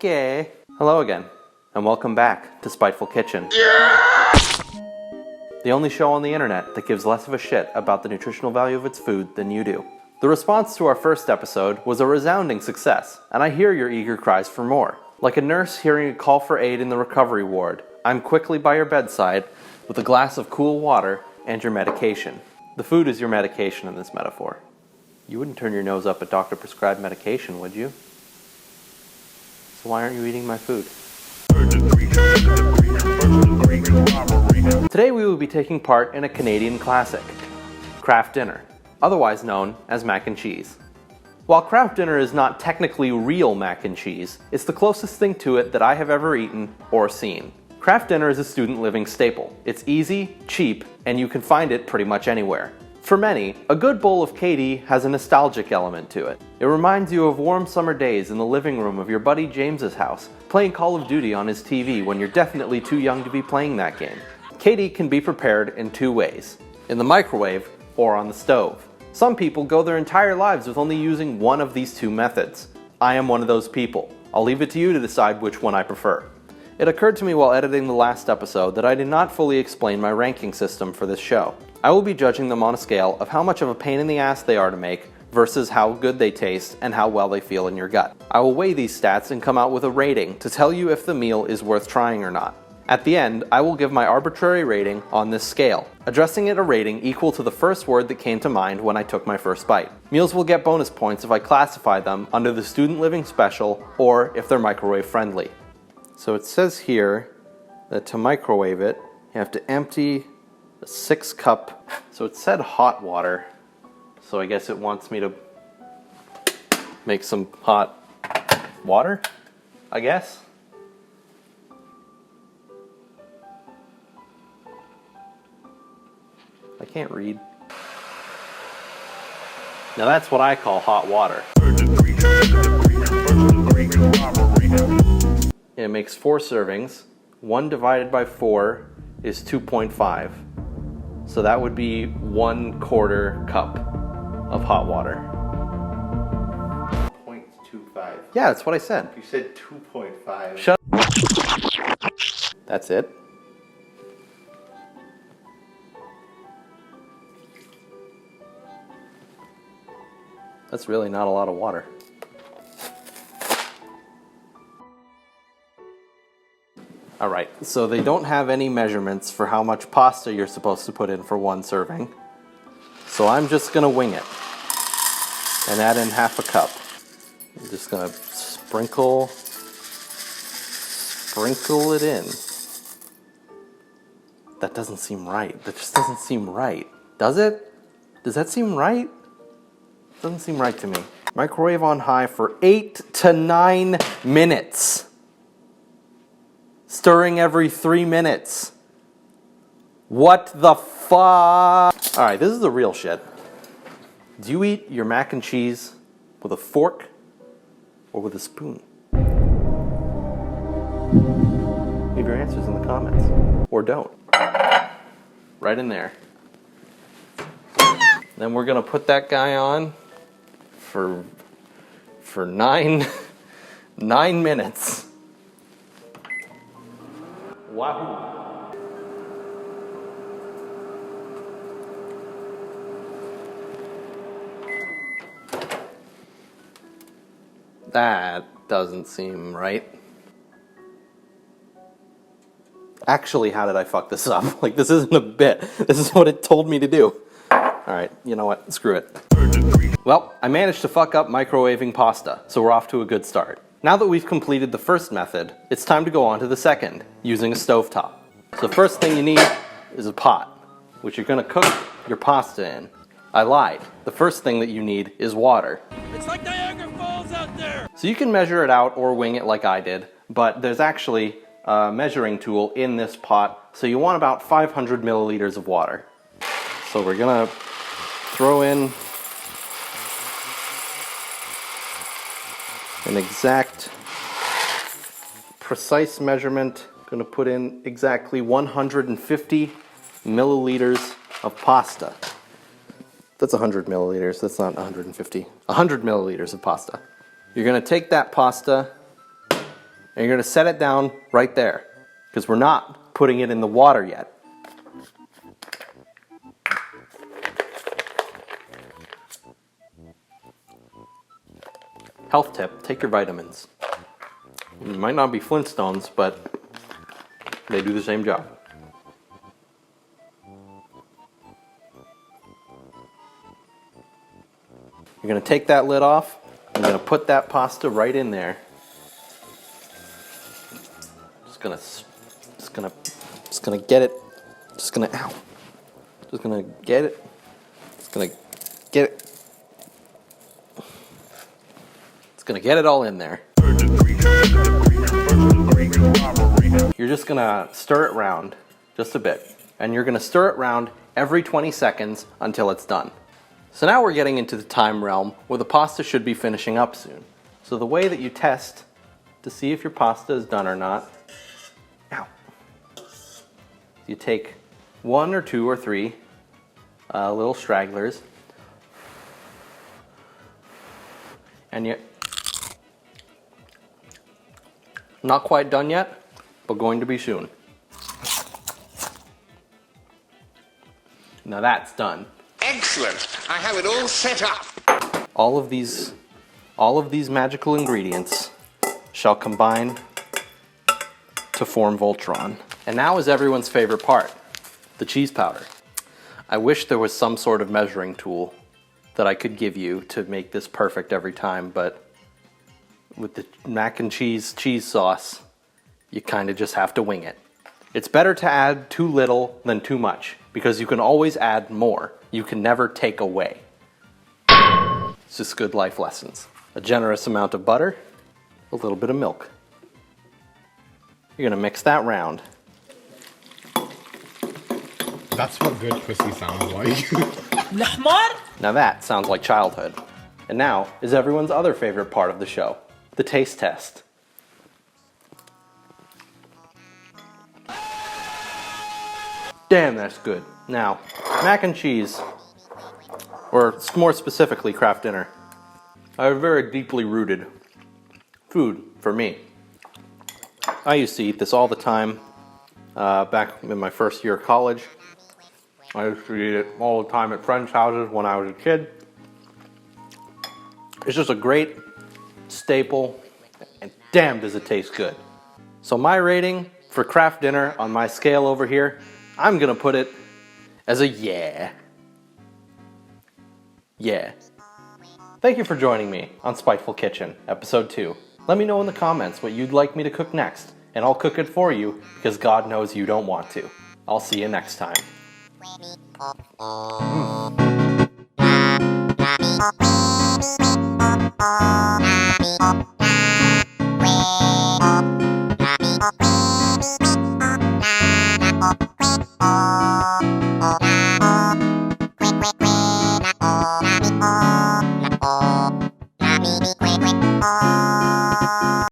Okay. Hello again, and welcome back to Spiteful Kitchen. The only show on the internet that gives less of a shit about the nutritional value of its food than you do. The response to our first episode was a resounding success, and I hear your eager cries for more. Like a nurse hearing a call for aid in the recovery ward, I'm quickly by your bedside with a glass of cool water and your medication. The food is your medication in this metaphor. You wouldn't turn your nose up at doctor-prescribed medication, would you? So why aren't you eating my food? Today we will be taking part in a Canadian classic, Kraft dinner, otherwise known as mac and cheese. While Kraft dinner is not technically real mac and cheese, it's the closest thing to it that I have ever eaten or seen. Kraft dinner is a student living staple. It's easy, cheap, and you can find it pretty much anywhere. For many, a good bowl of KD has a nostalgic element to it. It reminds you of warm summer days in the living room of your buddy James's house, playing Call of Duty on his TV when you're definitely too young to be playing that game. KD can be prepared in two ways, in the microwave or on the stove. Some people go their entire lives with only using one of these two methods. I am one of those people. I'll leave it to you to decide which one I prefer. It occurred to me while editing the last episode that I did not fully explain my ranking system for this show. I will be judging them on a scale of how much of a pain in the ass they are to make versus how good they taste and how well they feel in your gut. I will weigh these stats and come out with a rating to tell you if the meal is worth trying or not. At the end, I will give my arbitrary rating on this scale, addressing it a rating equal to the first word that came to mind when I took my first bite. Meals will get bonus points if I classify them under the student living special or if they're microwave friendly. So it says here that to microwave it, you have to empty a 6-cup, so it said hot water, so I guess it wants me to make some hot water, I guess. I can't read. Now that's what I call hot water. It makes 4 servings. 1 divided by 4 is 2.5. So that would be 1/4 cup of hot water. 0.25. Yeah, that's what I said. You said 2.5. Shut up. That's it. That's really not a lot of water. Alright, so they don't have any measurements for how much pasta you're supposed to put in for 1 serving. So I'm just gonna wing it and add in 1/2 cup. I'm just gonna sprinkle it in. That doesn't seem right. That just doesn't seem right. Does it? Does that seem right? Doesn't seem right to me. Microwave on high for 8 to 9 minutes. Stirring every 3 minutes. What the fuck? Alright, this is the real shit. Do you eat your mac and cheese with a fork or with a spoon? Leave your answers in the comments. Or don't. Right in there. Then we're gonna put that guy on for 9 minutes. Wahoo. That doesn't seem right. Actually, how did I fuck this up? Like, this isn't a bit. This is what it told me to do. Alright, you know what? Screw it. Well, I managed to fuck up microwaving pasta, so we're off to a good start. Now that we've completed the first method, it's time to go on to the second, using a stovetop. So the first thing you need is a pot, which you're gonna cook your pasta in. I lied. The first thing that you need is water. It's like Niagara Falls out there! So you can measure it out or wing it like I did, but there's actually a measuring tool in this pot, so you want about 500 milliliters of water. So we're gonna throw in an exact, precise measurement. I'm gonna put in exactly 150 milliliters of pasta. That's 100 milliliters, that's not 150. 100 milliliters of pasta. You're gonna take that pasta And you're going to set it down right there, because we're not putting it in the water yet. Health tip, take your vitamins. It might not be Flintstones, but they do the same job. You're going to take that lid off. I'm going to put that pasta right in there. Just gonna get it. Just gonna get it. Just gonna get it. It's gonna get it all in there. You're just gonna stir it round just a bit, and you're gonna stir it round every 20 seconds until it's done. So now we're getting into the time realm where the pasta should be finishing up soon. So the way that you test to see if your pasta is done or not, you take 1 or 2 or 3 little stragglers, and you're not quite done yet, but going to be soon. Now that's done. Excellent. I have it all set up. All of these magical ingredients shall combine to form Voltron. And now is everyone's favorite part, the cheese powder. I wish there was some sort of measuring tool that I could give you to make this perfect every time, but with the mac and cheese sauce, you kind of just have to wing it. It's better to add too little than too much, because you can always add more. You can never take away. It's just good life lessons. A generous amount of butter, a little bit of milk. You're gonna mix that round. That's what good pussy sounds like. Now that sounds like childhood. And now is everyone's other favorite part of the show, the taste test. Damn, that's good. Now, mac and cheese, or more specifically Kraft Dinner, are very deeply rooted food for me. I used to eat this all the time back in my first year of college. I used to eat it all the time at friends' houses when I was a kid. It's just a great staple, and damn does it taste good. So my rating for Kraft Dinner on my scale over here, I'm gonna put it as a yeah. Yeah. Thank you for joining me on Spiteful Kitchen, episode 2. Let me know in the comments what you'd like me to cook next, and I'll cook it for you because God knows you don't want to. I'll see you next time.